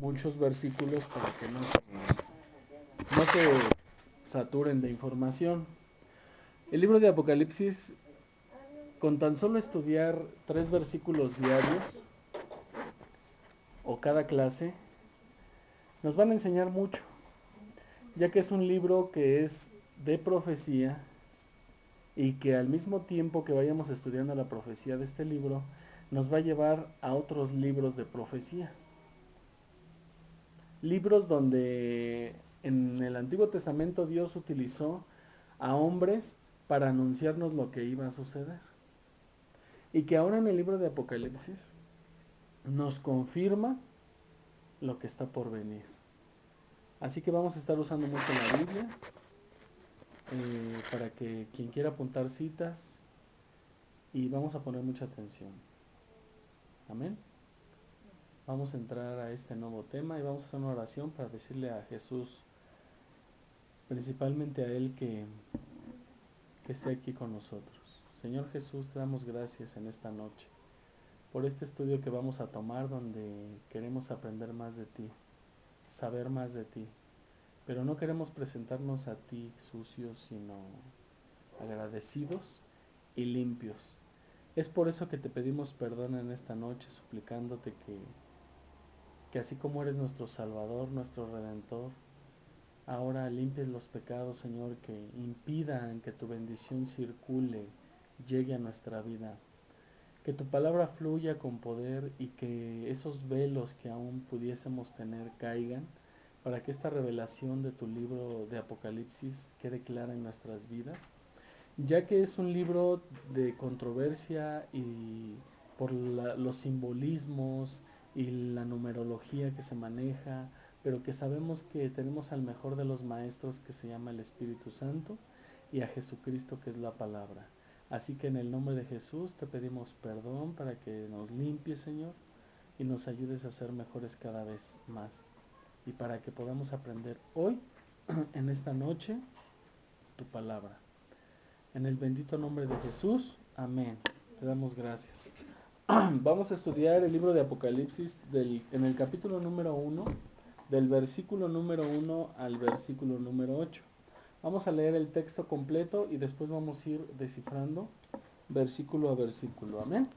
muchos versículos para que no se saturen de información. El libro de Apocalipsis, con tan solo estudiar 3 versículos diarios o cada clase, nos van a enseñar mucho, ya que es un libro que es de profecía y que al mismo tiempo que vayamos estudiando la profecía de este libro, nos va a llevar a otros libros de profecía. Libros donde en el Antiguo Testamento Dios utilizó a hombres para anunciarnos lo que iba a suceder. Y que ahora en el libro de Apocalipsis nos confirma lo que está por venir. Así que vamos a estar usando mucho la Biblia para que quien quiera apuntar citas y vamos a poner mucha atención. Amén. Vamos a entrar a este nuevo tema y vamos a hacer una oración para decirle a Jesús, principalmente a Él, que esté aquí con nosotros. Señor Jesús, te damos gracias en esta noche por este estudio que vamos a tomar donde queremos aprender más de ti, saber más de ti, pero no queremos presentarnos a ti sucios, sino agradecidos y limpios. Es por eso que te pedimos perdón en esta noche, suplicándote que así como eres nuestro Salvador, nuestro Redentor, ahora limpies los pecados, Señor, que impidan que tu bendición circule, llegue a nuestra vida. Que tu palabra fluya con poder y que esos velos que aún pudiésemos tener caigan para que esta revelación de tu libro de Apocalipsis quede clara en nuestras vidas, ya que es un libro de controversia y por los simbolismos y la numerología que se maneja, pero que sabemos que tenemos al mejor de los maestros que se llama el Espíritu Santo y a Jesucristo que es la palabra. Así que en el nombre de Jesús te pedimos perdón para que nos limpies, Señor, y nos ayudes a ser mejores cada vez más. Y para que podamos aprender hoy, en esta noche, tu palabra. En el bendito nombre de Jesús, amén. Te damos gracias. Vamos a estudiar el libro de Apocalipsis en el capítulo número 1, del versículo número 1 al versículo número 8. Vamos a leer el texto completo y después vamos a ir descifrando versículo a versículo. Amén.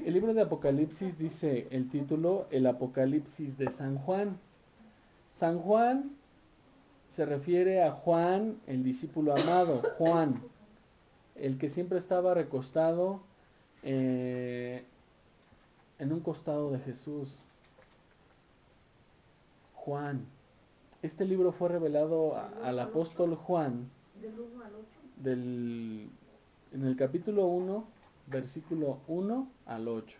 El libro de Apocalipsis dice el título, el Apocalipsis de San Juan. San Juan se refiere a Juan, el discípulo amado, Juan, el que siempre estaba recostado eh, en un costado de Jesús. Juan. Este libro fue revelado al apóstol Juan del, en el capítulo 1, versículo 1 al 8.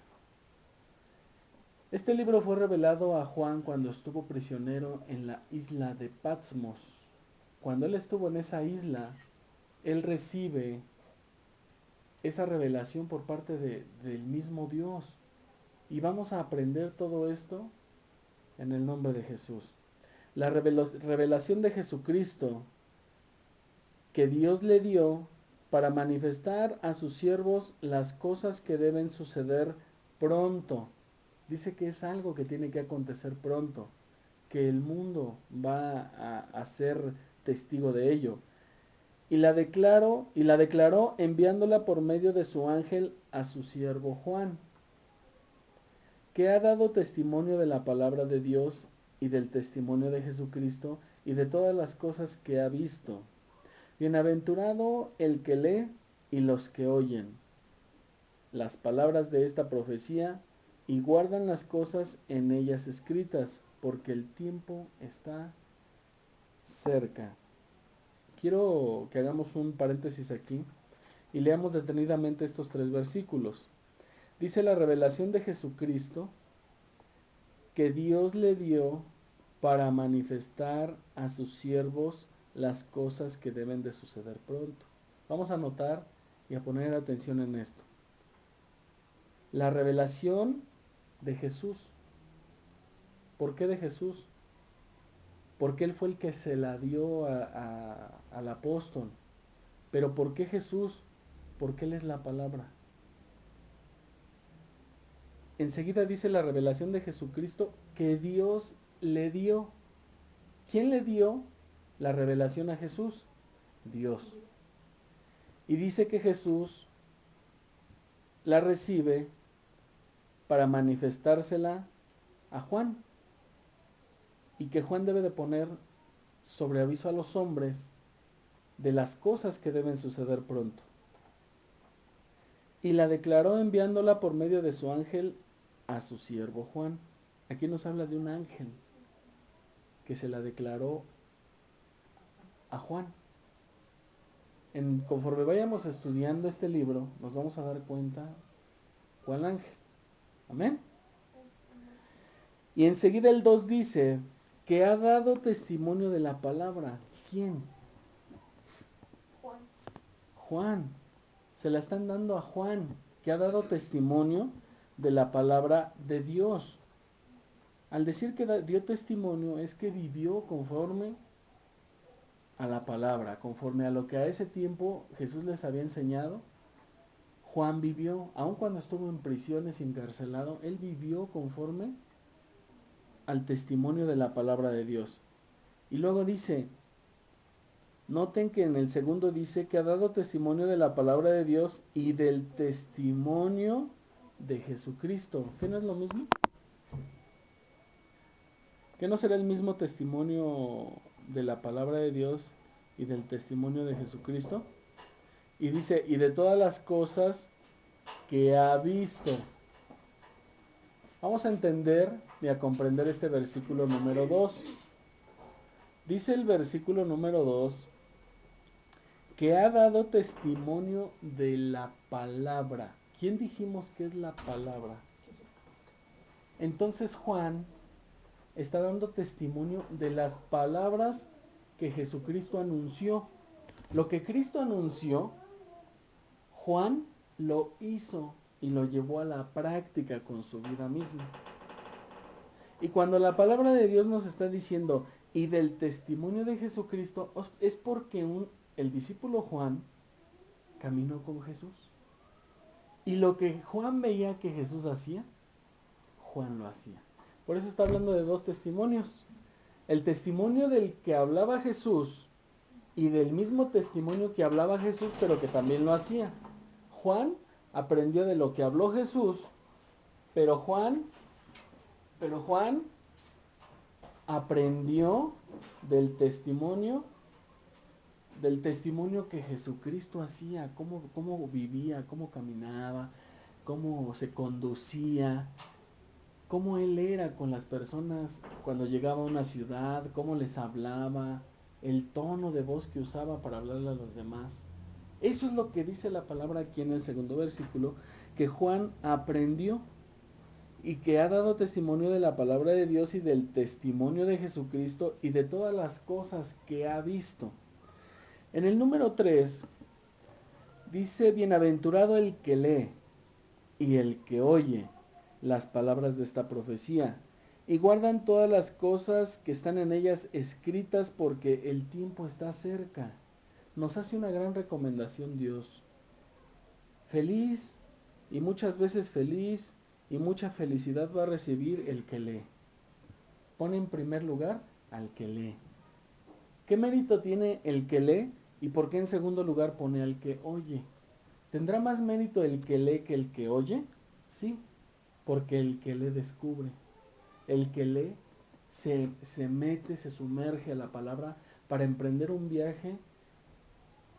Este libro fue revelado a Juan cuando estuvo prisionero en la isla de Patmos. Cuando él estuvo en esa isla, él recibe esa revelación por parte del mismo Dios. Y vamos a aprender todo esto en el nombre de Jesús. La revelación de Jesucristo que Dios le dio para manifestar a sus siervos las cosas que deben suceder pronto. Dice que es algo que tiene que acontecer pronto, que el mundo va a ser testigo de ello. Y la declaró enviándola por medio de su ángel a su siervo Juan, que ha dado testimonio de la palabra de Dios y del testimonio de Jesucristo y de todas las cosas que ha visto. Bienaventurado el que lee y los que oyen las palabras de esta profecía y guardan las cosas en ellas escritas, porque el tiempo está cerca. Quiero que hagamos un paréntesis aquí y leamos detenidamente estos 3 versículos. Dice la revelación de Jesucristo que Dios le dio para manifestar a sus siervos las cosas que deben de suceder pronto. Vamos a notar y a poner atención en esto. La revelación de Jesús. ¿Por qué de Jesús? Porque Él fue el que se la dio al apóstol. Pero ¿por qué Jesús? Porque Él es la palabra. enseguida dice la revelación de Jesucristo que Dios le dio. ¿Quién le dio la revelación a Jesús? Dios. Y dice que Jesús la recibe para manifestársela a Juan, y que Juan debe de poner sobre aviso a los hombres de las cosas que deben suceder pronto. Y la declaró enviándola por medio de su ángel a su siervo Juan. Aquí nos habla de un ángel que se la declaró a Juan. Conforme vayamos estudiando este libro, nos vamos a dar cuenta cuál ángel. Amén. Y enseguida el 2 dice que ha dado testimonio de la palabra. ¿Quién? Juan. Se la están dando a Juan, que ha dado testimonio de la palabra de Dios. Al decir que dio testimonio es que vivió conforme a la palabra, conforme a lo que a ese tiempo Jesús les había enseñado. Juan vivió, aun cuando estuvo en prisiones y encarcelado, él vivió conforme al testimonio de la palabra de Dios. Y luego dice, noten que en el segundo dice que ha dado testimonio de la palabra de Dios y del testimonio de Jesucristo. ¿Qué no es lo mismo? ¿Qué no será el mismo testimonio de la palabra de Dios y del testimonio de Jesucristo? Y dice, y de todas las cosas que ha visto. Vamos a entender y a comprender este versículo número 2. Dice el versículo número 2 que ha dado testimonio de la palabra. ¿Quién dijimos que es la palabra? Entonces Juan está dando testimonio de las palabras que Jesucristo anunció. Lo que Cristo anunció, Juan lo hizo y lo llevó a la práctica con su vida misma. Y cuando la palabra de Dios nos está diciendo y del testimonio de Jesucristo, es porque el discípulo Juan caminó con Jesús. Y lo que Juan veía que Jesús hacía, Juan lo hacía. Por eso está hablando de dos testimonios. El testimonio del que hablaba Jesús y del mismo testimonio que hablaba Jesús, pero que también lo hacía. Juan aprendió de lo que habló Jesús, pero Juan aprendió del testimonio que Jesucristo hacía, cómo vivía, cómo caminaba, cómo se conducía, cómo él era con las personas cuando llegaba a una ciudad, cómo les hablaba, el tono de voz que usaba para hablarle a los demás. Eso es lo que dice la palabra aquí en el segundo versículo, que Juan aprendió y que ha dado testimonio de la palabra de Dios y del testimonio de Jesucristo y de todas las cosas que ha visto. En el número 3 dice, bienaventurado el que lee y el que oye las palabras de esta profecía y guardan todas las cosas que están en ellas escritas porque el tiempo está cerca. Nos hace una gran recomendación Dios. Feliz y muchas veces feliz y mucha felicidad va a recibir el que lee. Pone en primer lugar al que lee. ¿Qué mérito tiene el que lee y por qué en segundo lugar pone al que oye? ¿Tendrá más mérito el que lee que el que oye? Sí, porque el que lee descubre. El que lee se mete, se sumerge a la palabra para emprender un viaje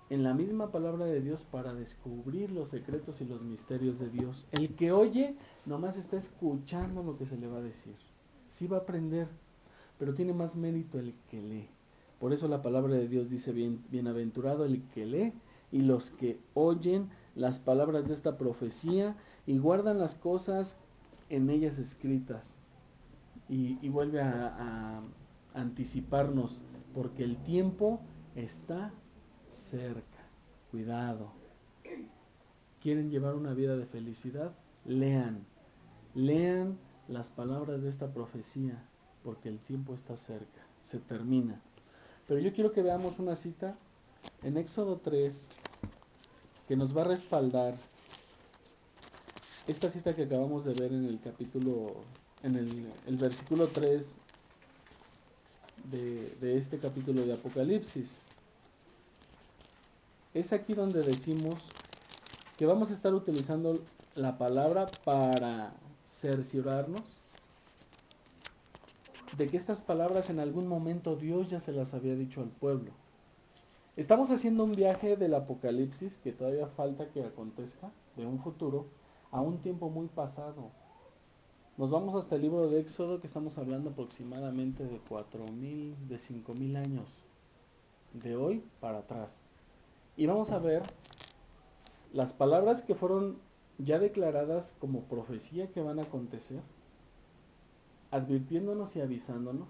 en la misma palabra de Dios para descubrir los secretos y los misterios de Dios. El que oye nomás está escuchando lo que se le va a decir. Sí va a aprender, pero tiene más mérito el que lee. Por eso la palabra de Dios dice, bienaventurado el que lee y los que oyen las palabras de esta profecía y guardan las cosas en ellas escritas. Y vuelve a anticiparnos, porque el tiempo está cerca. Cuidado. ¿Quieren llevar una vida de felicidad? Lean. Lean las palabras de esta profecía, porque el tiempo está cerca. Se termina. Pero yo quiero que veamos una cita en Éxodo 3 que nos va a respaldar esta cita que acabamos de ver en el capítulo, en el versículo 3 de este capítulo de Apocalipsis. Es aquí donde decimos que vamos a estar utilizando la palabra para cerciorarnos de que estas palabras en algún momento Dios ya se las había dicho al pueblo. Estamos haciendo un viaje del Apocalipsis que todavía falta que acontezca, de un futuro, a un tiempo muy pasado. Nos vamos hasta el libro de Éxodo, que estamos hablando aproximadamente de 4.000, de 5.000 años, de hoy para atrás. Y vamos a ver las palabras que fueron ya declaradas como profecía que van a acontecer, advirtiéndonos y avisándonos,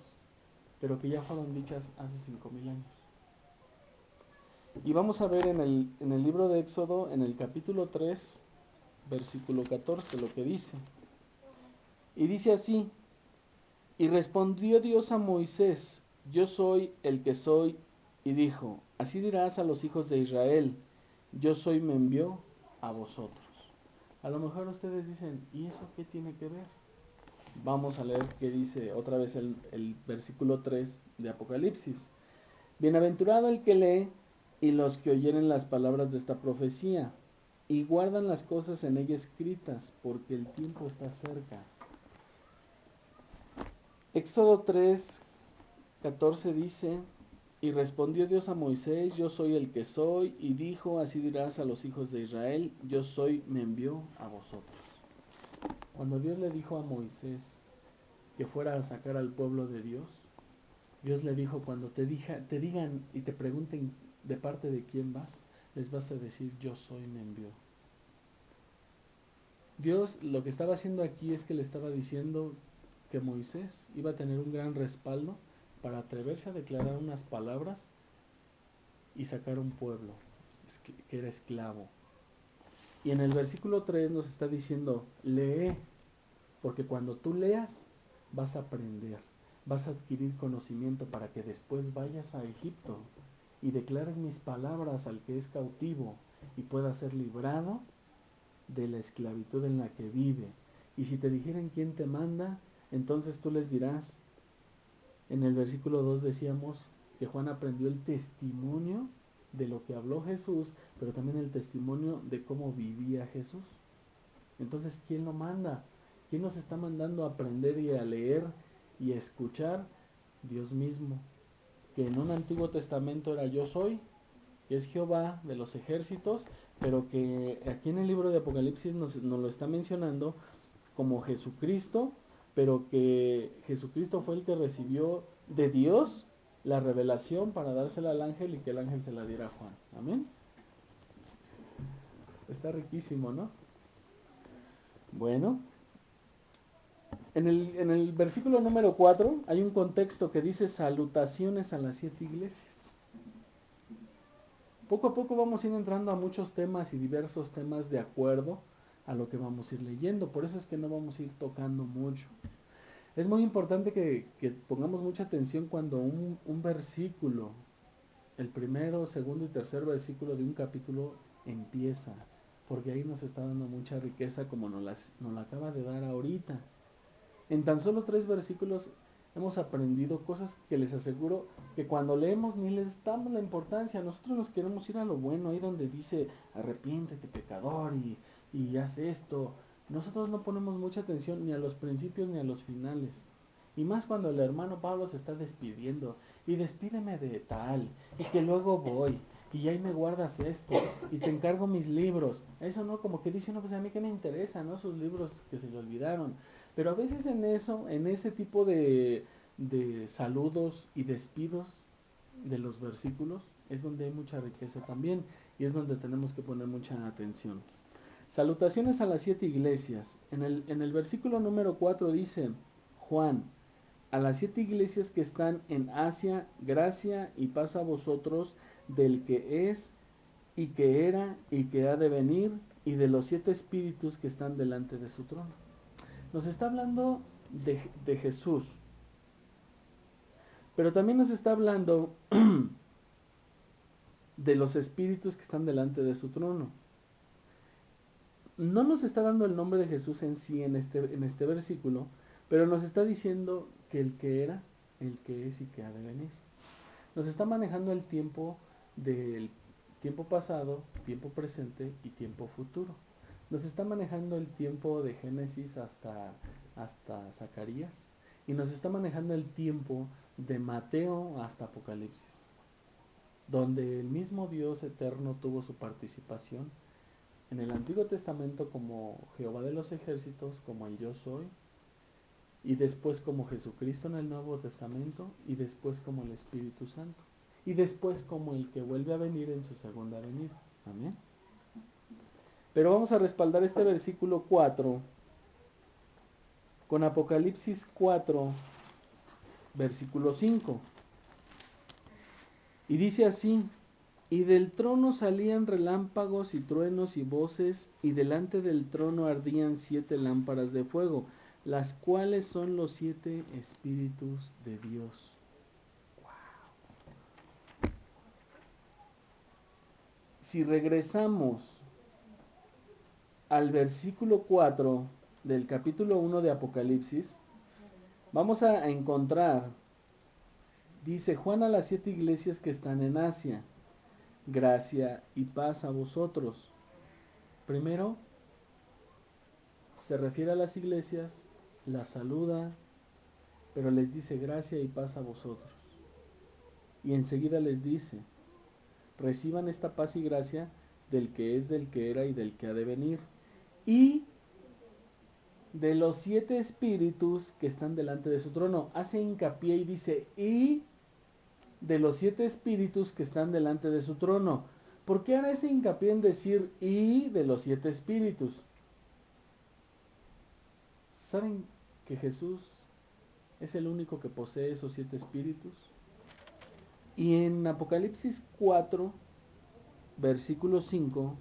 pero que ya fueron dichas hace 5.000 años. Y vamos a ver en el libro de Éxodo, en el capítulo 3, versículo 14, lo que dice. Y dice así: y respondió Dios a Moisés: yo soy el que soy. Y dijo: así dirás a los hijos de Israel: yo soy, me envió a vosotros. A lo mejor ustedes dicen: ¿y eso qué tiene que ver? Vamos a leer qué dice otra vez el versículo 3 de Apocalipsis. Bienaventurado el que lee y los que oyeren las palabras de esta profecía y guardan las cosas en ella escritas, porque el tiempo está cerca. Éxodo 3, 14 dice: y respondió Dios a Moisés: yo soy el que soy. Y dijo: así dirás a los hijos de Israel: yo soy, me envió a vosotros. Cuando Dios le dijo a Moisés que fuera a sacar al pueblo de Dios, Dios le dijo: cuando te digan y te pregunten de parte de quién vas, les vas a decir: yo soy, me envió. Dios lo que estaba haciendo aquí es que le estaba diciendo que Moisés iba a tener un gran respaldo para atreverse a declarar unas palabras y sacar un pueblo que era esclavo. Y en el versículo 3 nos está diciendo: lee, porque cuando tú leas vas a aprender, vas a adquirir conocimiento para que después vayas a Egipto y declares mis palabras al que es cautivo y pueda ser librado de la esclavitud en la que vive. Y si te dijeren quién te manda, entonces tú les dirás. En el versículo 2 decíamos que Juan aprendió el testimonio de lo que habló Jesús, pero también el testimonio de cómo vivía Jesús. Entonces, ¿quién lo manda? ¿Quién nos está mandando a aprender y a leer y a escuchar? Dios mismo, que en un Antiguo Testamento era yo soy, que es Jehová de los ejércitos, pero que aquí en el libro de Apocalipsis nos lo está mencionando como Jesucristo, pero que Jesucristo fue el que recibió de Dios la revelación para dársela al ángel y que el ángel se la diera a Juan. Amén. Está riquísimo, ¿no? Bueno, en el versículo número 4 hay un contexto que dice: salutaciones a las 7 iglesias. Poco a poco vamos a ir entrando a muchos temas y diversos temas de acuerdo a lo que vamos a ir leyendo. Por eso es que no vamos a ir tocando mucho. Es muy importante que pongamos mucha atención cuando un versículo, el primero, segundo y tercer versículo de un capítulo empieza, porque ahí nos está dando mucha riqueza como nos la acaba de dar ahorita. En tan solo 3 versículos hemos aprendido cosas que les aseguro que cuando leemos ni les damos la importancia. Nosotros nos queremos ir a lo bueno, ahí donde dice: arrepiéntete, pecador, y haz esto. Nosotros no ponemos mucha atención ni a los principios ni a los finales. Y más cuando el hermano Pablo se está despidiendo: y despídeme de tal, y que luego voy, y ahí me guardas esto, y te encargo mis libros. Eso no, como que dice uno: pues a mí que me interesa, ¿no? Sus libros que se le olvidaron. Pero a veces en eso, en ese tipo de saludos y despidos de los versículos, es donde hay mucha riqueza también, y es donde tenemos que poner mucha atención. Salutaciones a las 7 iglesias. En el versículo número 4 dice: Juan, a las 7 iglesias que están en Asia, gracia y paz a vosotros del que es, y que era, y que ha de venir, y de los 7 espíritus que están delante de su trono. Nos está hablando de Jesús, pero también nos está hablando de los espíritus que están delante de su trono. no nos está dando el nombre de Jesús en sí en este versículo, pero nos está diciendo que el que era, el que es y que ha de venir. Nos está manejando el tiempo del tiempo pasado, tiempo presente y tiempo futuro. Nos está manejando el tiempo de Génesis hasta Zacarías y nos está manejando el tiempo de Mateo hasta Apocalipsis, donde el mismo Dios eterno tuvo su participación en el Antiguo Testamento como Jehová de los ejércitos, como el yo soy, y después como Jesucristo en el Nuevo Testamento, y después como el Espíritu Santo, y después como el que vuelve a venir en su segunda venida. Amén. Pero vamos a respaldar este versículo 4 con Apocalipsis 4, versículo 5. Y dice así: y del trono salían relámpagos y truenos y voces, y delante del trono ardían 7 lámparas de fuego, las cuales son los 7 espíritus de Dios. Si regresamos al versículo 4 del capítulo 1 de Apocalipsis, vamos a encontrar, dice: Juan a las 7 iglesias que están en Asia, gracia y paz a vosotros. Primero, se refiere a las iglesias, las saluda, pero les dice gracia y paz a vosotros. Y enseguida les dice: reciban esta paz y gracia del que es, del que era y del que ha de venir. Y de los 7 espíritus que están delante de su trono. Hace hincapié y dice: y de los 7 espíritus que están delante de su trono. ¿Por qué hará ese hincapié en decir y de los 7 espíritus? ¿Saben que Jesús es el único que posee esos 7 espíritus? Y en Apocalipsis 4, versículo 5,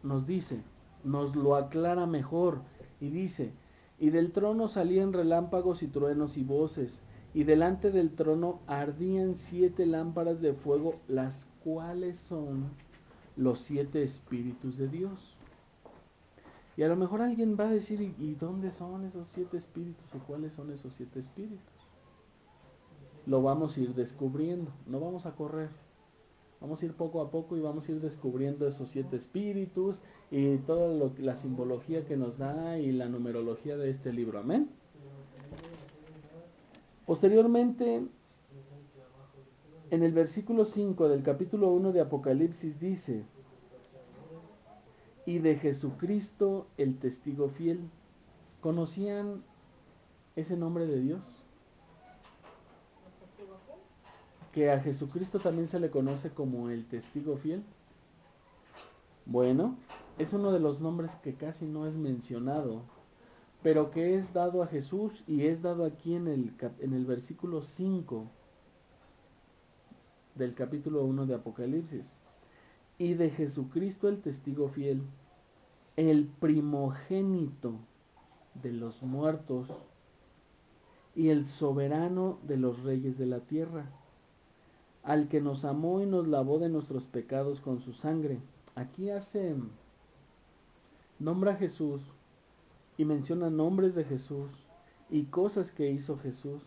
nos dice, nos lo aclara mejor, y dice: y del trono salían relámpagos y truenos y voces, y delante del trono ardían 7 lámparas de fuego, las cuales son los 7 espíritus de Dios. Y a lo mejor alguien va a decir: ¿y dónde son esos 7 espíritus? ¿O cuáles son esos 7 espíritus? Lo vamos a ir descubriendo, no vamos a correr. Vamos a ir poco a poco y vamos a ir descubriendo esos 7 espíritus y toda la simbología que nos da y la numerología de este libro. Amén. Posteriormente, en el versículo 5 del capítulo 1 de Apocalipsis dice: y de Jesucristo el testigo fiel. ¿Conocían ese nombre de Dios? Que a Jesucristo también se le conoce como el testigo fiel. Bueno, es uno de los nombres que casi no es mencionado, pero que es dado a Jesús y es dado aquí en el versículo 5 del capítulo 1 de Apocalipsis. Y de Jesucristo el testigo fiel, el primogénito de los muertos y el soberano de los reyes de la tierra, al que nos amó y nos lavó de nuestros pecados con su sangre. Aquí nombra a Jesús y menciona nombres de Jesús y cosas que hizo Jesús.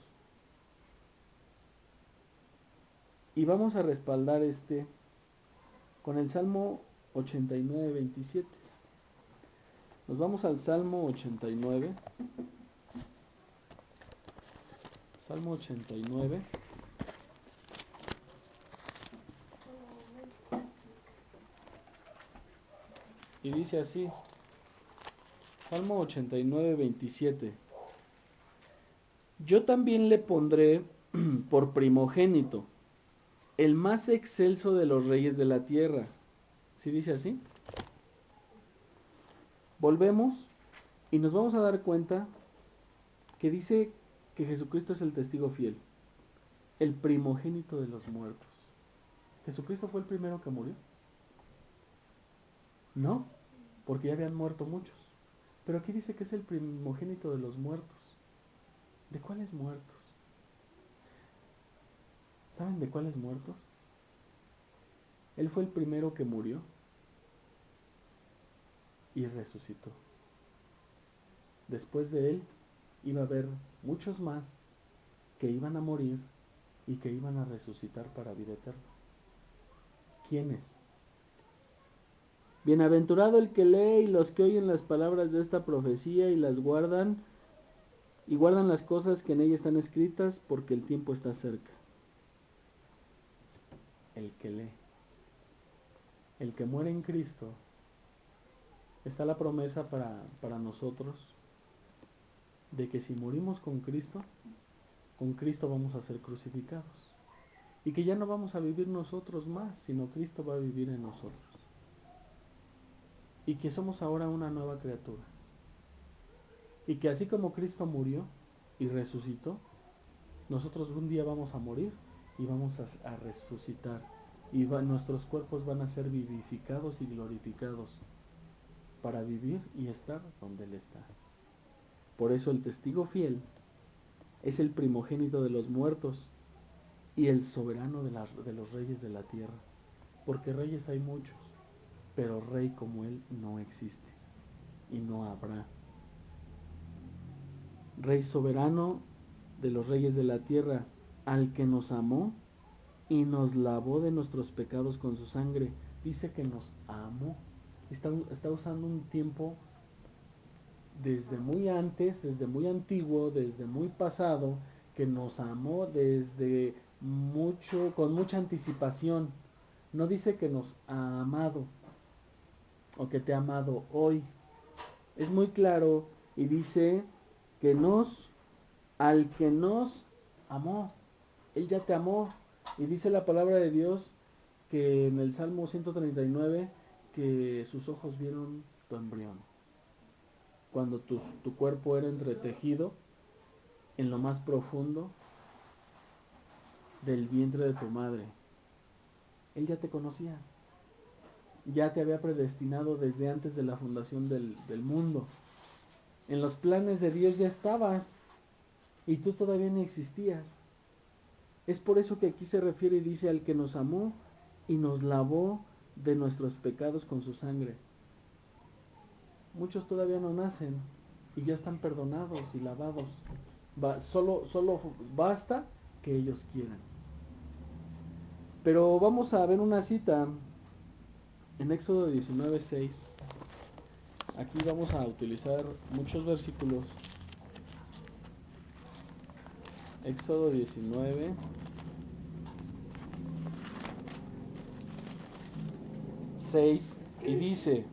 Y vamos a respaldar con el Salmo 89, 27. Nos vamos al Salmo 89. Salmo 89. Y dice así: Salmo 89, 27. Yo también le pondré por primogénito, el más excelso de los reyes de la tierra. ¿Sí dice así? Volvemos y nos vamos a dar cuenta que dice que Jesucristo es el testigo fiel, el primogénito de los muertos. ¿Jesucristo fue el primero que murió? No, porque ya habían muerto muchos. Pero aquí dice que es el primogénito de los muertos. ¿De cuáles muertos? ¿Saben de cuáles muertos? Él fue el primero que murió. y resucitó. Después de él iba a haber muchos más que iban a morir y que iban a resucitar para vida eterna. ¿Quiénes? Bienaventurado el que lee y los que oyen las palabras de esta profecía y las guardan, y guardan las cosas que en ella están escritas, porque el tiempo está cerca. El que lee. El que muere en Cristo. Está la promesa para nosotros de que si morimos con Cristo vamos a ser crucificados. Y que ya no vamos a vivir nosotros más, sino Cristo va a vivir en nosotros. Y que somos ahora una nueva criatura. Y que así como Cristo murió y resucitó, nosotros un día vamos a morir y vamos a resucitar. Y nuestros cuerpos van a ser vivificados y glorificados para vivir y estar donde Él está. Por eso el testigo fiel es el primogénito de los muertos y el soberano de los reyes de la tierra. Porque reyes hay muchos, pero rey como Él no existe y no habrá. Rey soberano de los reyes de la tierra, al que nos amó y nos lavó de nuestros pecados con su sangre. Dice que nos amó. Está usando un tiempo desde muy antes, desde muy antiguo, desde muy pasado, que nos amó desde mucho, con mucha anticipación. No dice que nos ha amado o que te ha amado hoy. Es muy claro y dice que al que nos amó, Él ya te amó. Y dice la palabra de Dios que en el Salmo 139 que sus ojos vieron tu embrión. Cuando tu cuerpo era entretejido en lo más profundo del vientre de tu madre. Él ya te conocía. Ya te había predestinado desde antes de la fundación del mundo. En los planes de Dios ya estabas y tú todavía ni existías. Es por eso que aquí se refiere y dice al que nos amó y nos lavó de nuestros pecados con su sangre. Muchos todavía no nacen y ya están perdonados y lavados. Solo basta que ellos quieran. Pero vamos a ver una cita en Éxodo 19:6. Aquí vamos a utilizar muchos versículos. Éxodo 19:6 y dice: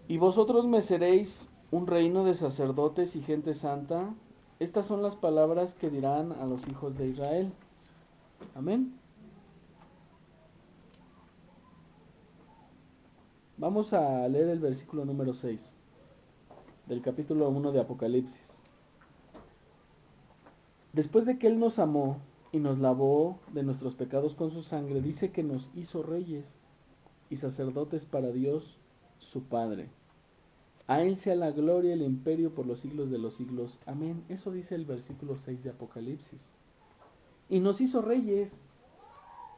Y vosotros me seréis un reino de sacerdotes y gente santa. Estas son las palabras que dirán a los hijos de Israel. Amén. Vamos a leer el versículo número 6 del capítulo 1 de Apocalipsis. Después de que Él nos amó y nos lavó de nuestros pecados con su sangre, dice que nos hizo reyes y sacerdotes para Dios, su Padre. A Él sea la gloria y el imperio por los siglos de los siglos. Amén. Eso dice el versículo 6 de Apocalipsis. Y nos hizo reyes.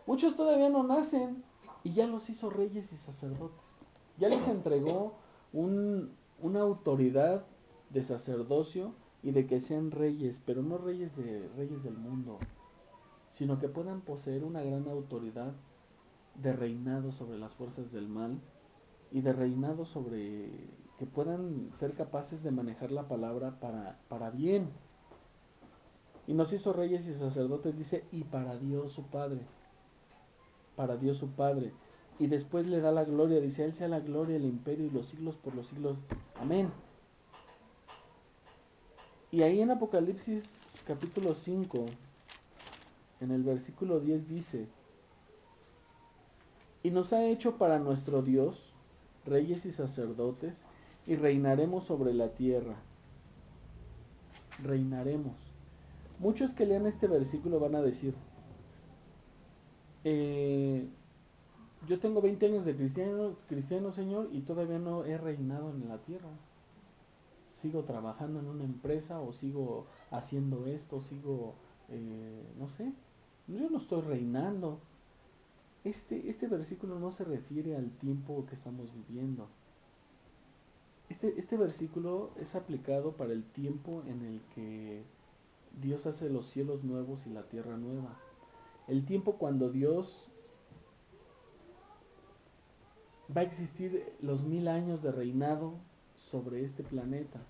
Muchos todavía no nacen y ya los hizo reyes y sacerdotes. Ya les entregó una autoridad de sacerdocio y de que sean reyes, pero no reyes del mundo, sino que puedan poseer una gran autoridad de reinado sobre las fuerzas del mal y de reinado sobre que puedan ser capaces de manejar la palabra para bien. Y nos hizo reyes y sacerdotes, dice, y para Dios su Padre. Para Dios su Padre. Y después le da la gloria, dice, Él sea la gloria, el imperio y los siglos por los siglos. Amén. Y ahí en Apocalipsis capítulo 5, en el versículo 10 dice, y nos ha hecho para nuestro Dios reyes y sacerdotes, y reinaremos sobre la tierra. Reinaremos. Muchos que lean este versículo van a decir, eh, yo tengo 20 años de cristiano, Señor, y todavía no he reinado en la tierra. Sigo trabajando en una empresa o sigo haciendo esto, sigo, no sé, yo no estoy reinando. este versículo no se refiere al tiempo que estamos viviendo. Este versículo es aplicado para el tiempo en el que Dios hace los cielos nuevos y la tierra nueva. El tiempo cuando Dios va a existir los 1000 años de reinado sobre este planeta.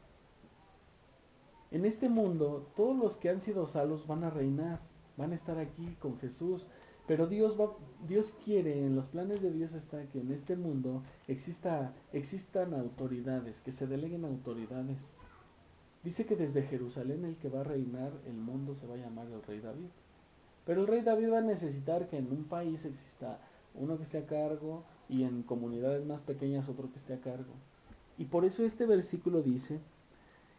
En este mundo, todos los que han sido salvos van a reinar, van a estar aquí con Jesús. Pero Dios quiere, en los planes de Dios está que en este mundo existan autoridades, que se deleguen autoridades. Dice que desde Jerusalén el que va a reinar el mundo se va a llamar el rey David. Pero el rey David va a necesitar que en un país exista uno que esté a cargo y en comunidades más pequeñas otro que esté a cargo. Y por eso este versículo dice,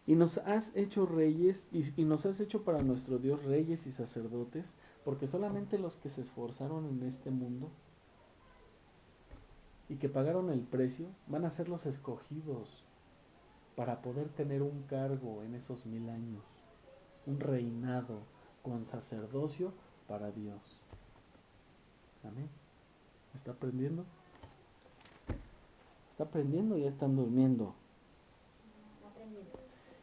y nos has hecho reyes y nos has hecho para nuestro Dios reyes y sacerdotes, porque solamente los que se esforzaron en este mundo y que pagaron el precio van a ser los escogidos para poder tener un cargo en esos 1000 años, un reinado con sacerdocio para Dios. Amén. ¿Está aprendiendo? ¿Está aprendiendo o ya están durmiendo? Aprendiendo.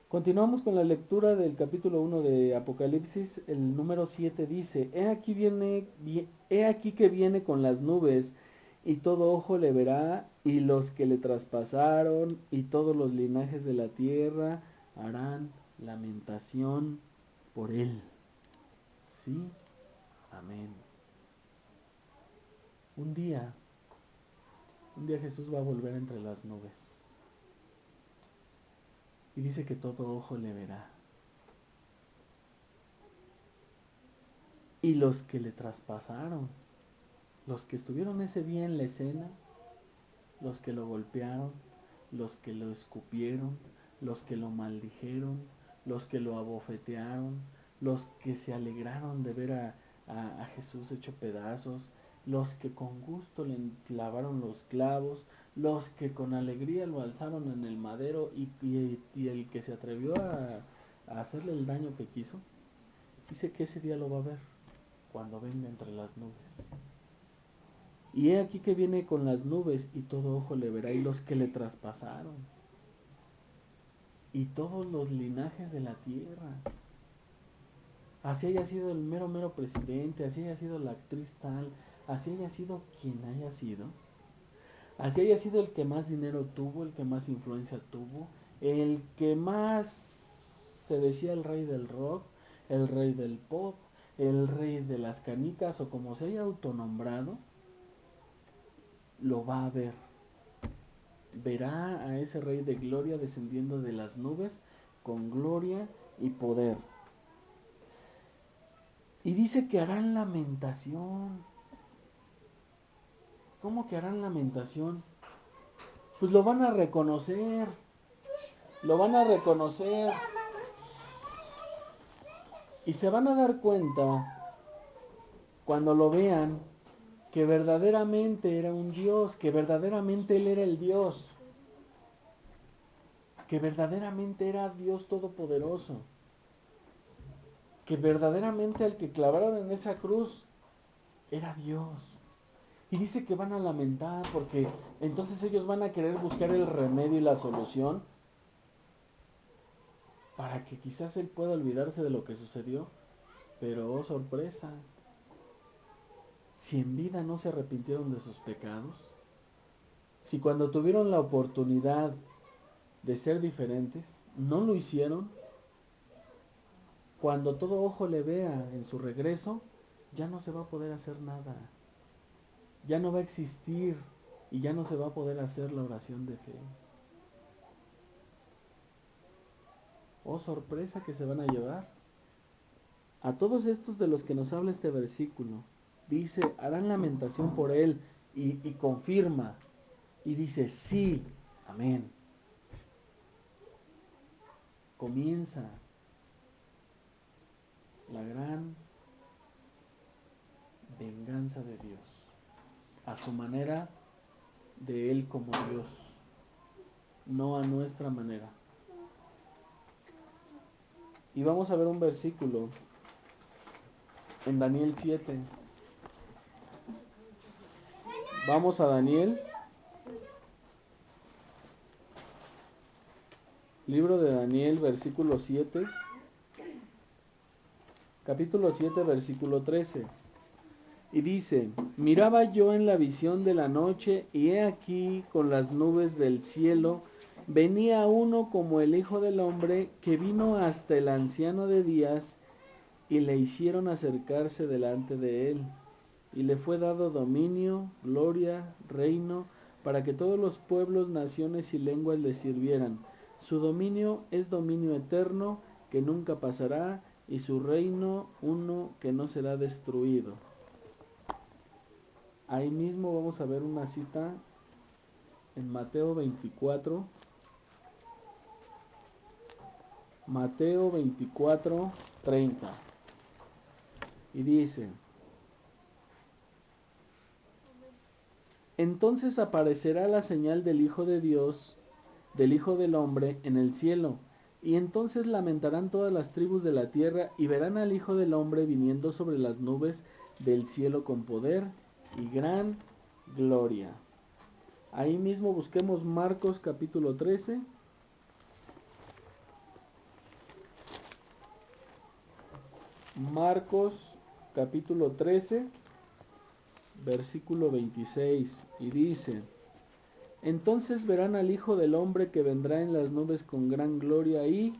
Continuamos con la lectura del capítulo 1 de Apocalipsis. El número 7 dice, he aquí que viene con las nubes, y todo ojo le verá, y los que le traspasaron, y todos los linajes de la tierra harán lamentación por él. Sí, amén. Un día Jesús va a volver entre las nubes. Y dice que todo ojo le verá. Y los que le traspasaron, los que estuvieron ese día en la escena, los que lo golpearon, los que lo escupieron, los que lo maldijeron, los que lo abofetearon, los que se alegraron de ver a Jesús hecho pedazos, los que con gusto le clavaron los clavos, los que con alegría lo alzaron en el madero y el que se atrevió a hacerle el daño que quiso, dice que ese día lo va a ver cuando venga entre las nubes. Y he aquí que viene con las nubes y todo ojo le verá y los que le traspasaron. Y todos los linajes de la tierra. Así haya sido el mero presidente, así haya sido la actriz tal, así haya sido quien haya sido. Así haya sido el que más dinero tuvo, el que más influencia tuvo, el que más se decía el rey del rock, el rey del pop, el rey de las canicas o como se haya autonombrado, lo va a ver. Verá a ese rey de gloria descendiendo de las nubes con gloria y poder. Y dice que harán lamentación. ¿Cómo que harán lamentación? Pues lo van a reconocer. Lo van a reconocer. Y se van a dar cuenta, cuando lo vean, que verdaderamente era un Dios, que verdaderamente Él era el Dios, que verdaderamente era Dios Todopoderoso, que verdaderamente al que clavaron en esa cruz era Dios. Y dice que van a lamentar porque entonces ellos van a querer buscar el remedio y la solución para que quizás Él pueda olvidarse de lo que sucedió. Pero oh sorpresa, si en vida no se arrepintieron de sus pecados, si cuando tuvieron la oportunidad de ser diferentes, no lo hicieron, cuando todo ojo le vea en su regreso, ya no se va a poder hacer nada. Ya no va a existir y ya no se va a poder hacer la oración de fe. Oh sorpresa que se van a llevar. A todos estos de los que nos habla este versículo, dice, harán lamentación por él y confirma, y dice, sí, amén. Comienza la gran venganza de Dios, a su manera de Él como Dios, no a nuestra manera. Y vamos a ver un versículo en Daniel 7. Vamos a Daniel. Libro de Daniel, versículo 7. Capítulo 7, versículo 13. Y dice, miraba yo en la visión de la noche, y he aquí con las nubes del cielo venía uno como el Hijo del Hombre, que vino hasta el anciano de días, y le hicieron acercarse delante de él. Y le fue dado dominio, gloria, reino, para que todos los pueblos, naciones y lenguas le sirvieran. Su dominio es dominio eterno, que nunca pasará, y su reino uno que no será destruido. Ahí mismo vamos a ver una cita en Mateo 24. Mateo 24, 30. Y dice, entonces aparecerá la señal del Hijo de Dios, del Hijo del Hombre, en el cielo. Y entonces lamentarán todas las tribus de la tierra y verán al Hijo del Hombre viniendo sobre las nubes del cielo con poder y gran gloria. Ahí mismo busquemos Marcos capítulo 13. Marcos capítulo 13, versículo 26. Y dice, entonces verán al Hijo del Hombre que vendrá en las nubes con gran gloria y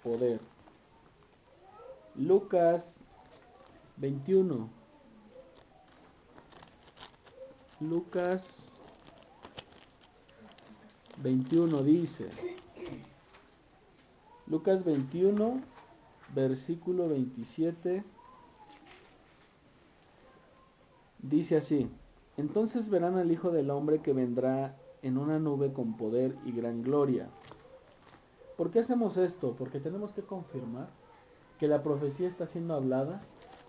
poder. Lucas 21. Lucas 21 dice, Lucas 21, versículo 27, dice así, entonces verán al Hijo del Hombre que vendrá en una nube con poder y gran gloria. ¿Por qué hacemos esto? Porque tenemos que confirmar que la profecía está siendo hablada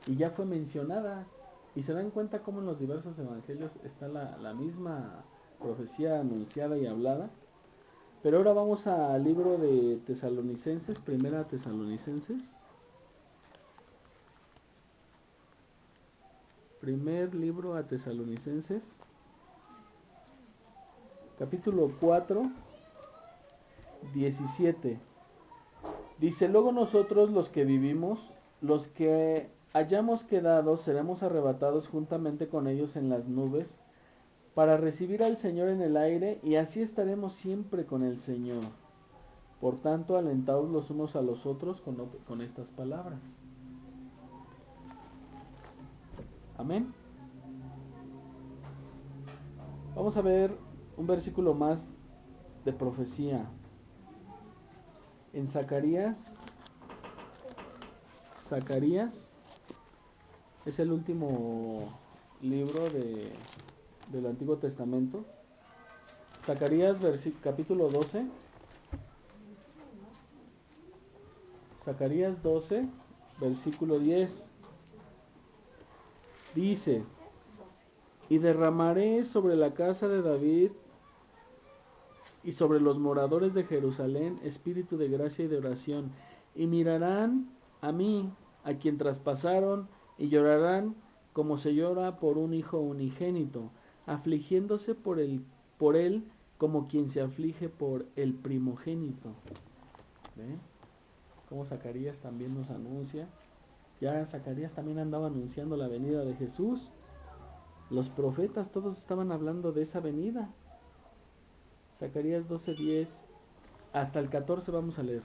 y ya fue mencionada. Y se dan cuenta cómo en los diversos evangelios está la misma profecía anunciada y hablada. Pero ahora vamos al libro de Tesalonicenses, primera Tesalonicenses. Primer libro a Tesalonicenses, capítulo 4, 17. Dice, luego nosotros los que vivimos, los que hayamos quedado, seremos arrebatados juntamente con ellos en las nubes, para recibir al Señor en el aire, y así estaremos siempre con el Señor. Por tanto, alentaos los unos a los otros con estas palabras. Amén. Vamos a ver un versículo más de profecía. En Zacarías es el último libro del Antiguo Testamento. Zacarías capítulo 12. Zacarías 12, versículo 10. Dice, y derramaré sobre la casa de David y sobre los moradores de Jerusalén espíritu de gracia y de oración, y mirarán a mí, a quien traspasaron, y llorarán como se llora por un hijo unigénito, afligiéndose por él como quien se aflige por el primogénito. ¿Ven? Como Zacarías también nos anuncia. Ya Zacarías también andaba anunciando la venida de Jesús. Los profetas todos estaban hablando de esa venida. Zacarías 12:10 hasta el 14 vamos a leer.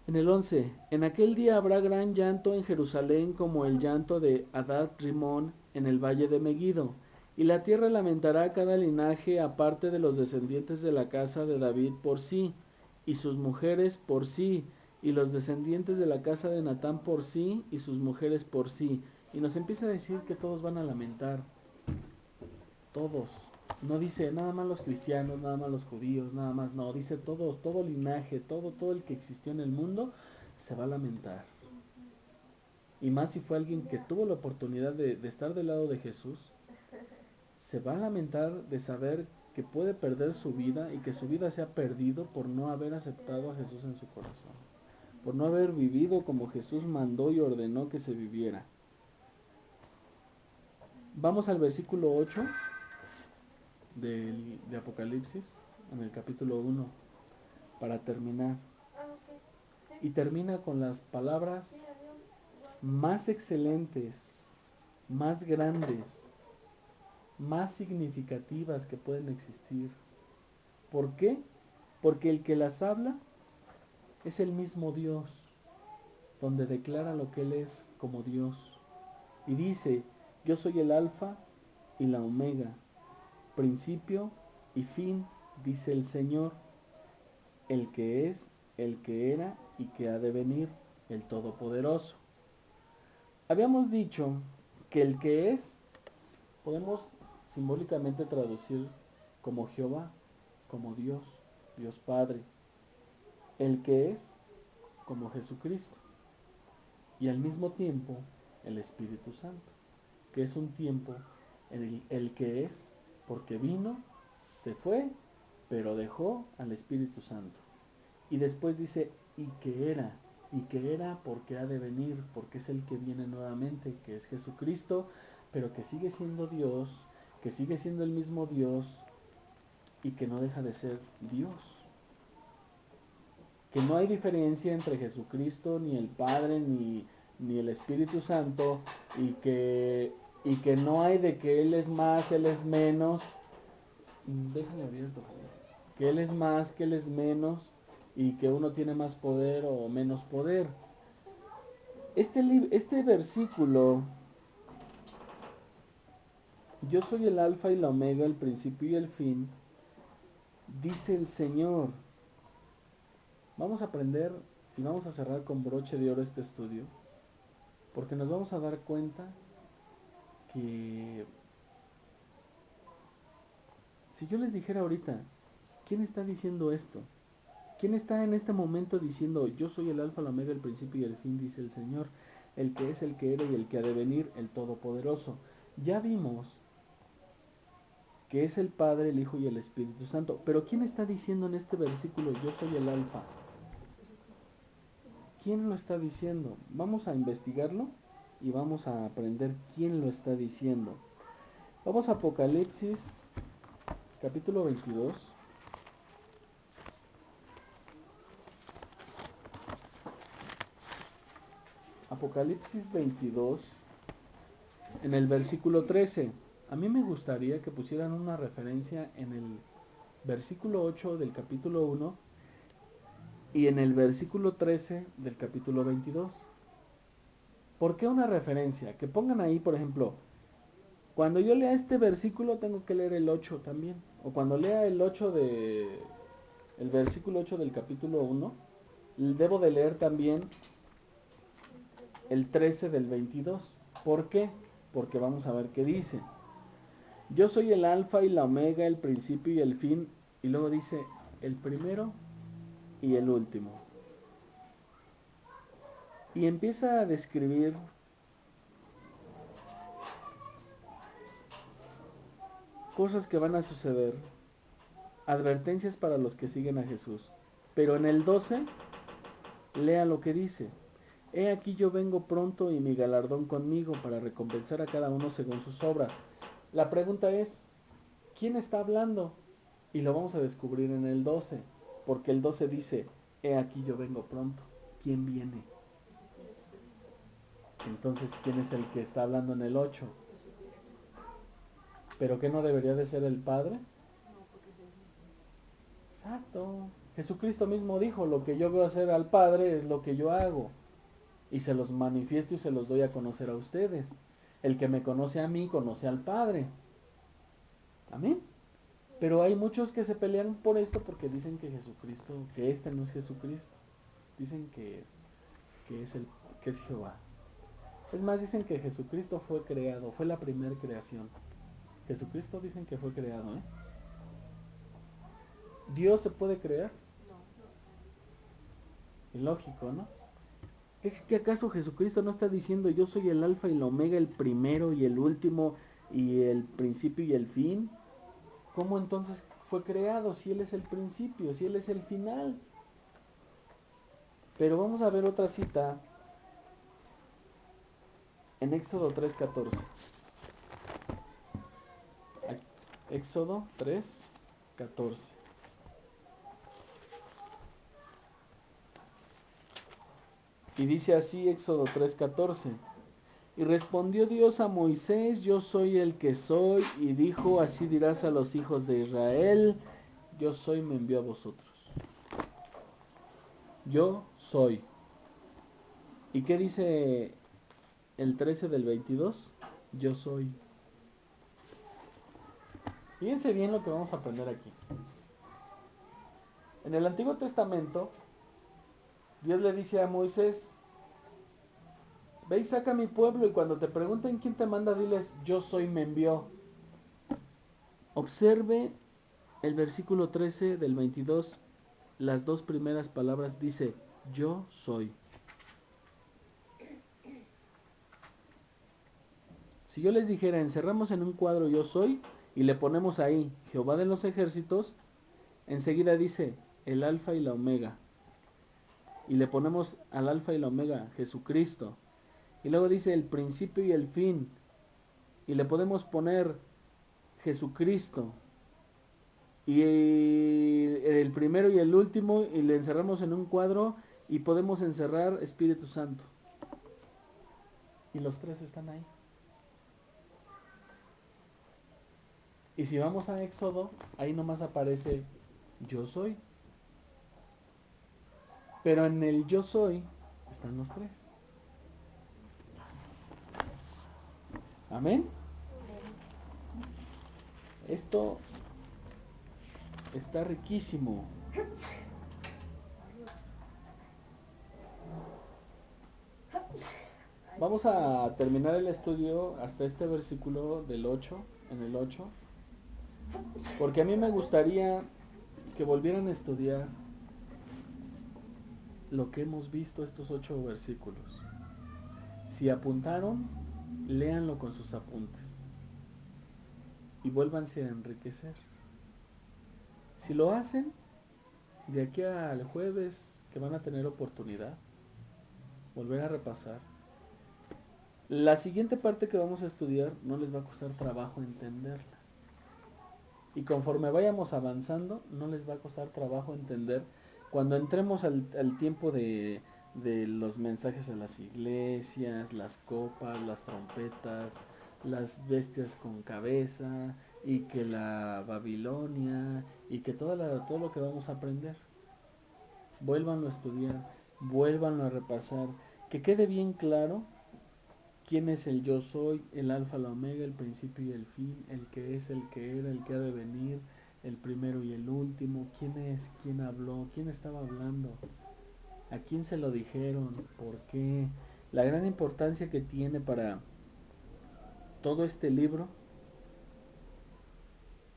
En el 11, en aquel día habrá gran llanto en Jerusalén como el llanto de Hadad Rimón en el valle de Megiddo, y la tierra lamentará cada linaje aparte de los descendientes de la casa de David por sí, y sus mujeres por sí, y los descendientes de la casa de Natán por sí, y sus mujeres por sí. Y nos empieza a decir que todos van a lamentar, todos. No dice nada más los cristianos, nada más los judíos, nada más, no, dice todos, todo linaje, todo el que existió en el mundo se va a lamentar. Y más si fue alguien que tuvo la oportunidad de estar del lado de Jesús, se va a lamentar de saber que puede perder su vida y que su vida se ha perdido por no haber aceptado a Jesús en su corazón, por no haber vivido como Jesús mandó y ordenó que se viviera. Vamos al versículo 8 de Apocalipsis, en el capítulo 1, para terminar. Y termina con las palabras más excelentes, más grandes, más significativas que pueden existir. ¿Por qué? Porque el que las habla es el mismo Dios, donde declara lo que Él es como Dios. Y dice, yo soy el alfa y la omega, principio y fin, dice el Señor, el que es, el que era y que ha de venir, el Todopoderoso. Habíamos dicho que el que es, podemos simbólicamente traducir como Jehová, como Dios, Dios Padre. El que es, como Jesucristo. Y al mismo tiempo, el Espíritu Santo, que es un tiempo en el que es, porque vino, se fue, pero dejó al Espíritu Santo. Y después dice, y que era porque ha de venir, porque es el que viene nuevamente, que es Jesucristo, pero que sigue siendo Dios, que sigue siendo el mismo Dios y que no deja de ser Dios. Que no hay diferencia entre Jesucristo, ni el Padre, ni el Espíritu Santo, y que no hay de que Él es más, Él es menos. Déjale abierto, que Él es más, que Él es menos, y que uno tiene más poder o menos poder. Este versículo, yo soy el alfa y la omega, el principio y el fin, dice el Señor. Vamos a aprender y vamos a cerrar con broche de oro este estudio, porque nos vamos a dar cuenta que si yo les dijera ahorita, ¿quién está diciendo esto? ¿Quién está en este momento diciendo, yo soy el alfa, la omega, el principio y el fin, dice el Señor, el que es, el que era y el que ha de venir, el Todopoderoso? Ya vimos que es el Padre, el Hijo y el Espíritu Santo, pero ¿quién está diciendo en este versículo, yo soy el alfa? ¿Quién lo está diciendo? Vamos a investigarlo y vamos a aprender quién lo está diciendo. Vamos a Apocalipsis, capítulo 22. Apocalipsis 22, en el versículo 13. A mí me gustaría que pusieran una referencia en el versículo 8 del capítulo 1 y en el versículo 13 del capítulo 22. ¿Por qué una referencia? Que pongan ahí, por ejemplo, cuando yo lea este versículo tengo que leer el 8 también. O cuando lea el versículo 8 del capítulo 1, debo de leer también el 13 del 22. ¿Por qué? Porque vamos a ver qué dice. Yo soy el alfa y la omega, el principio y el fin. Y luego dice el primero y el último. Y empieza a describir cosas que van a suceder, advertencias para los que siguen a Jesús. Pero en el 12, lea lo que dice. He aquí yo vengo pronto y mi galardón conmigo para recompensar a cada uno según sus obras. La pregunta es, ¿quién está hablando? Y lo vamos a descubrir en el 12, porque el 12 dice, he aquí yo vengo pronto. ¿Quién viene? Entonces, ¿quién es el que está hablando en el 8? ¿Pero qué no debería de ser el Padre? Exacto. Jesucristo mismo dijo, lo que yo veo hacer al Padre es lo que yo hago. Y se los manifiesto y se los doy a conocer a ustedes. El que me conoce a mí, conoce al Padre. Amén. Pero hay muchos que se pelean por esto porque dicen que Jesucristo, que este no es Jesucristo. Dicen que es el, que es Jehová. Es más, dicen que Jesucristo fue creado, fue la primera creación. Jesucristo dicen que fue creado, ¿eh? ¿Dios se puede crear? Ilógico, ¿no? ¿Que acaso Jesucristo no está diciendo yo soy el alfa y el omega, el primero y el último y el principio y el fin? ¿Cómo entonces fue creado si Él es el principio, si Él es el final? Pero vamos a ver otra cita en Éxodo 3:14. Éxodo 3:14. Y dice así Éxodo 3:14. Y respondió Dios a Moisés, yo soy el que soy, y dijo, así dirás a los hijos de Israel, yo soy, me envió a vosotros. Yo soy. ¿Y qué dice el 13 del 22? Yo soy. Fíjense bien lo que vamos a aprender aquí. En el Antiguo Testamento, Dios le dice a Moisés, ve y saca a mi pueblo, y cuando te pregunten quién te manda, diles, yo soy, me envió. Observe el versículo 13 del 22, las dos primeras palabras dice, yo soy. Si yo les dijera, encerramos en un cuadro yo soy, y le ponemos ahí, Jehová de los ejércitos, enseguida dice, el alfa y la omega. Y le ponemos al alfa y la omega, Jesucristo. Y luego dice el principio y el fin. Y le podemos poner Jesucristo. Y el primero y el último, y le encerramos en un cuadro, y podemos encerrar Espíritu Santo. Y los tres están ahí. Y si vamos a Éxodo, ahí nomás aparece yo soy. Pero en el yo soy están los tres. Amén. Esto está riquísimo. Vamos a terminar el estudio hasta este versículo del 8, en el 8, porque a mí me gustaría que volvieran a estudiar lo que hemos visto estos 8 versículos. Si apuntaron, léanlo con sus apuntes y vuélvanse a enriquecer. Si lo hacen, de aquí al jueves que van a tener oportunidad, volver a repasar. La siguiente parte que vamos a estudiar no les va a costar trabajo entenderla. Y conforme vayamos avanzando, no les va a costar trabajo entender. Cuando entremos al tiempo de los mensajes a las iglesias, las copas, las trompetas, las bestias con cabeza, y que la Babilonia, y que todo lo que vamos a aprender, vuélvanlo a estudiar, vuélvanlo a repasar, que quede bien claro quién es el yo soy, el alfa, la omega, el principio y el fin, el que es, el que era, el que ha de venir, el primero y el último, quién es, quién habló, quién estaba hablando, a quién se lo dijeron, por qué, la gran importancia que tiene para todo este libro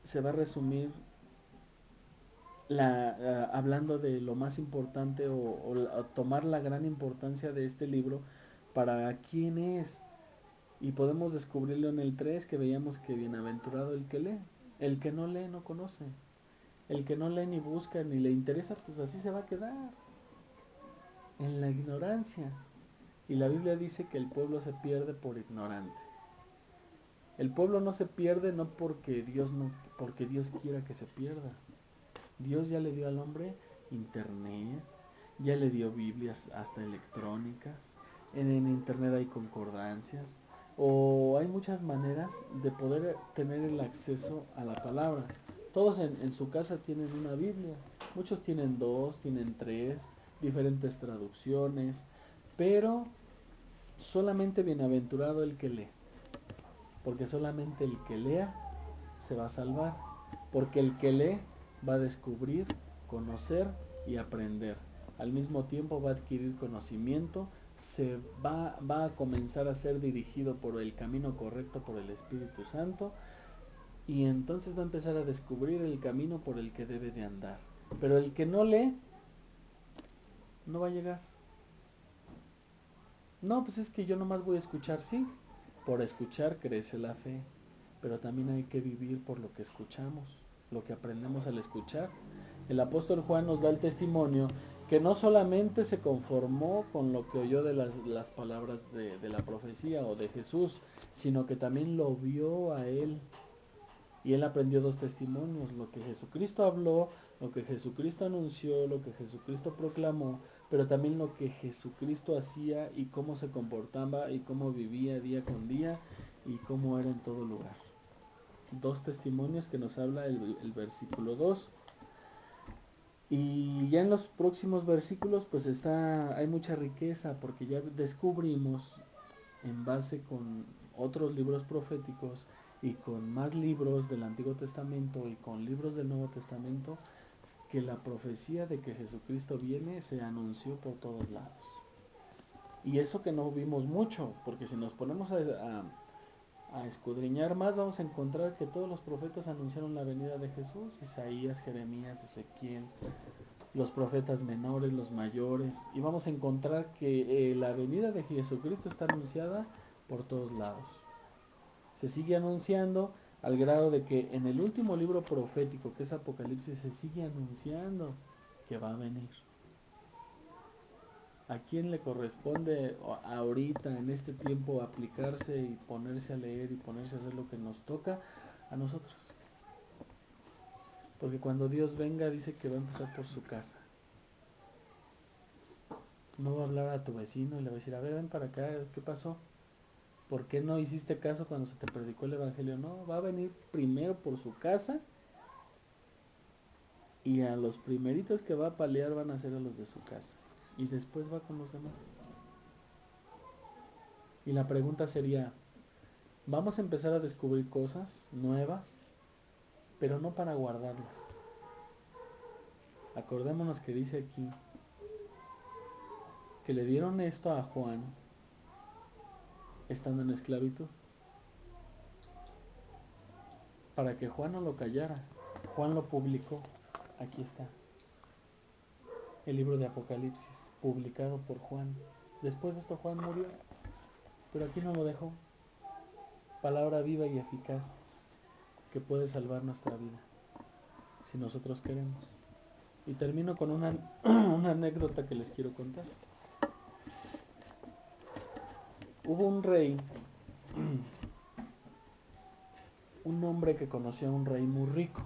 se va a resumir hablando de lo más importante o tomar la gran importancia de este libro para quién es. Y podemos descubrirlo en el 3 que veíamos que bienaventurado el que lee. El que no lee no conoce. El que no lee ni busca ni le interesa, pues así se va a quedar. En la ignorancia. Y la Biblia dice que el pueblo se pierde por ignorante. El pueblo no se pierde no porque Dios quiera que se pierda. Dios ya le dio al hombre internet, ya le dio Biblias hasta electrónicas, en internet hay concordancias, o hay muchas maneras de poder tener el acceso a la palabra. Todos en su casa tienen una Biblia, muchos tienen dos, tienen tres, diferentes traducciones, pero solamente bienaventurado el que lee, porque solamente el que lea se va a salvar, porque el que lee va a descubrir, conocer y aprender. Al mismo tiempo va a adquirir conocimiento, va a comenzar a ser dirigido por el camino correcto por el Espíritu Santo, y entonces va a empezar a descubrir el camino por el que debe de andar. Pero el que no lee no va a llegar. No, pues es que yo nomás voy a escuchar, sí. Por escuchar crece la fe, pero también hay que vivir por lo que escuchamos, lo que aprendemos al escuchar. El apóstol Juan nos da el testimonio que no solamente se conformó con lo que oyó de las palabras de la profecía o de Jesús, sino que también lo vio a él. Y él aprendió dos testimonios, lo que Jesucristo habló, lo que Jesucristo anunció, lo que Jesucristo proclamó, pero también lo que Jesucristo hacía y cómo se comportaba y cómo vivía día con día y cómo era en todo lugar. Dos testimonios que nos habla el versículo 2. Y ya en los próximos versículos pues hay mucha riqueza, porque ya descubrimos, en base con otros libros proféticos y con más libros del Antiguo Testamento y con libros del Nuevo Testamento, que la profecía de que Jesucristo viene se anunció por todos lados. Y eso que no vimos mucho, porque si nos ponemos a escudriñar más, vamos a encontrar que todos los profetas anunciaron la venida de Jesús: Isaías, Jeremías, Ezequiel, los profetas menores, los mayores, y vamos a encontrar que la venida de Jesucristo está anunciada por todos lados. Se sigue anunciando al grado de que en el último libro profético, que es Apocalipsis, se sigue anunciando que va a venir. ¿A quién le corresponde ahorita, en este tiempo, aplicarse y ponerse a leer y ponerse a hacer lo que nos toca? A nosotros. Porque cuando Dios venga, dice que va a empezar por su casa. No va a hablar a tu vecino y le va a decir: a ver, ven para acá, ¿qué pasó? ¿Por qué no hiciste caso cuando se te predicó el evangelio? No, va a venir primero por su casa, y a los primeritos que va a palear van a ser a los de su casa, y después va con los demás. Y la pregunta sería: vamos a empezar a descubrir cosas nuevas, pero no para guardarlas. Acordémonos que dice aquí que le dieron esto a Juan estando en esclavitud, para que Juan no lo callara. Juan lo publicó. Aquí está el libro de Apocalipsis, publicado por Juan. Después de esto Juan murió, pero aquí no lo dejó. Palabra viva y eficaz que puede salvar nuestra vida, si nosotros queremos. Y termino con una anécdota que les quiero contar. Hubo un rey, un hombre que conoció a un rey muy rico.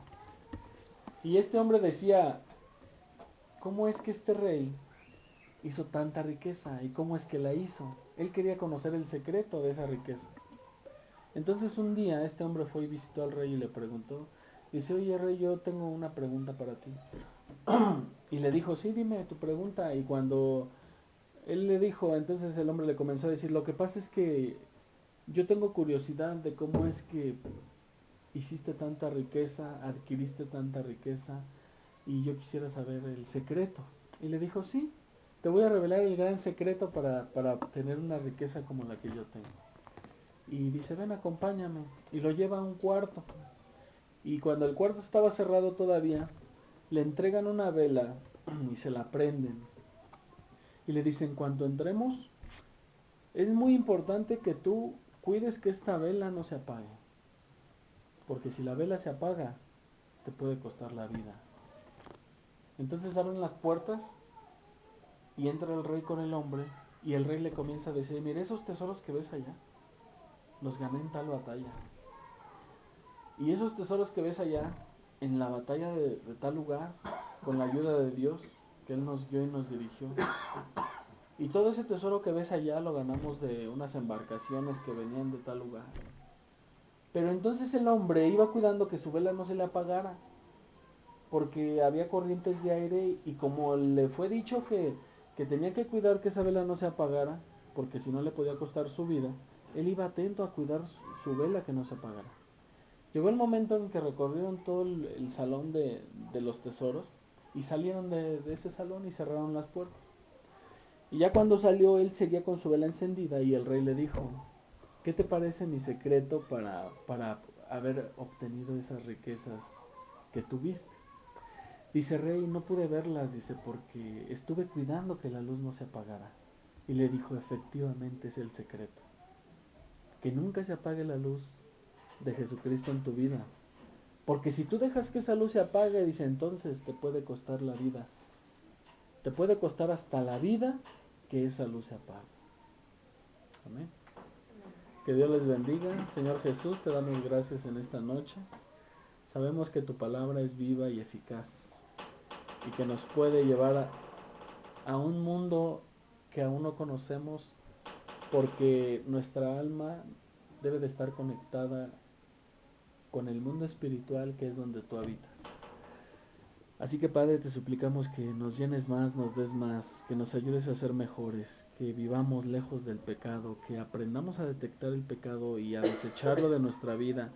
Y este hombre decía: ¿cómo es que este rey hizo tanta riqueza? ¿Y cómo es que la hizo? Él quería conocer el secreto de esa riqueza. Entonces un día este hombre fue y visitó al rey y le preguntó. Dice: oye, rey, yo tengo una pregunta para ti. Y le dijo: sí, dime tu pregunta. Y cuando él le dijo, entonces el hombre le comenzó a decir: lo que pasa es que yo tengo curiosidad de cómo es que hiciste tanta riqueza, adquiriste tanta riqueza, y yo quisiera saber el secreto. Y le dijo: sí, te voy a revelar el gran secreto para obtener una riqueza como la que yo tengo. Y dice: ven, acompáñame. Y lo lleva a un cuarto. Y cuando el cuarto estaba cerrado todavía, le entregan una vela y se la prenden. Y le dicen: cuando entremos, es muy importante que tú cuides que esta vela no se apague. Porque si la vela se apaga, te puede costar la vida. Entonces abren las puertas y entra el rey con el hombre, y el rey le comienza a decir: mire, esos tesoros que ves allá, los gané en tal batalla. Y esos tesoros que ves allá, en la batalla de tal lugar, con la ayuda de Dios, que Él nos guió y nos dirigió. Y todo ese tesoro que ves allá lo ganamos de unas embarcaciones que venían de tal lugar. Pero entonces el hombre iba cuidando que su vela no se le apagara, porque había corrientes de aire, y como le fue dicho que tenía que cuidar que esa vela no se apagara, porque si no le podía costar su vida, él iba atento a cuidar su vela que no se apagara. Llegó el momento en que recorrieron todo el salón de los tesoros, y salieron de ese salón y cerraron las puertas. Y ya cuando salió, él seguía con su vela encendida, y el rey le dijo: ¿qué te parece mi secreto para haber obtenido esas riquezas que tuviste? Dice: rey, no pude verlas, dice, porque estuve cuidando que la luz no se apagara. Y le dijo: efectivamente es el secreto, que nunca se apague la luz de Jesucristo en tu vida. Porque si tú dejas que esa luz se apague, dice, entonces te puede costar la vida. Te puede costar hasta la vida que esa luz se apague. Amén. Que Dios les bendiga. Señor Jesús, te damos gracias en esta noche. Sabemos que tu palabra es viva y eficaz y que nos puede llevar a un mundo que aún no conocemos, porque nuestra alma debe de estar conectada con el mundo espiritual, que es donde tú habitas. Así que Padre, te suplicamos que nos llenes más, nos des más, que nos ayudes a ser mejores, que vivamos lejos del pecado, que aprendamos a detectar el pecado y a desecharlo de nuestra vida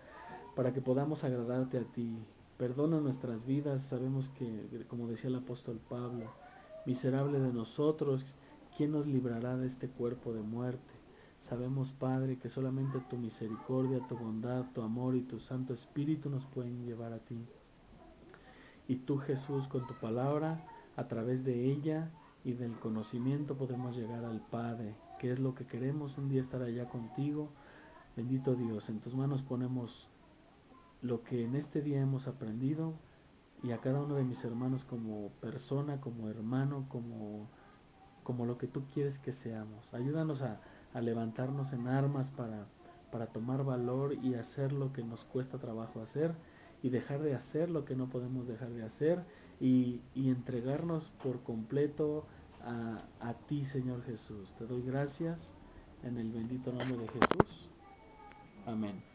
para que podamos agradarte a ti. Perdona nuestras vidas, sabemos que, como decía el apóstol Pablo, miserable de nosotros, ¿quién nos librará de este cuerpo de muerte? Sabemos, Padre, que solamente tu misericordia, tu bondad, tu amor y tu Santo Espíritu nos pueden llevar a ti. Y tú, Jesús, con tu palabra, a través de ella y del conocimiento podemos llegar al Padre, que es lo que queremos, un día estar allá contigo. Bendito Dios, en tus manos ponemos lo que en este día hemos aprendido y a cada uno de mis hermanos como persona, como hermano, como lo que tú quieres que seamos. Ayúdanos a levantarnos en armas para tomar valor y hacer lo que nos cuesta trabajo hacer y dejar de hacer lo que no podemos dejar de hacer y entregarnos por completo a ti, Señor Jesús. Te doy gracias en el bendito nombre de Jesús. Amén.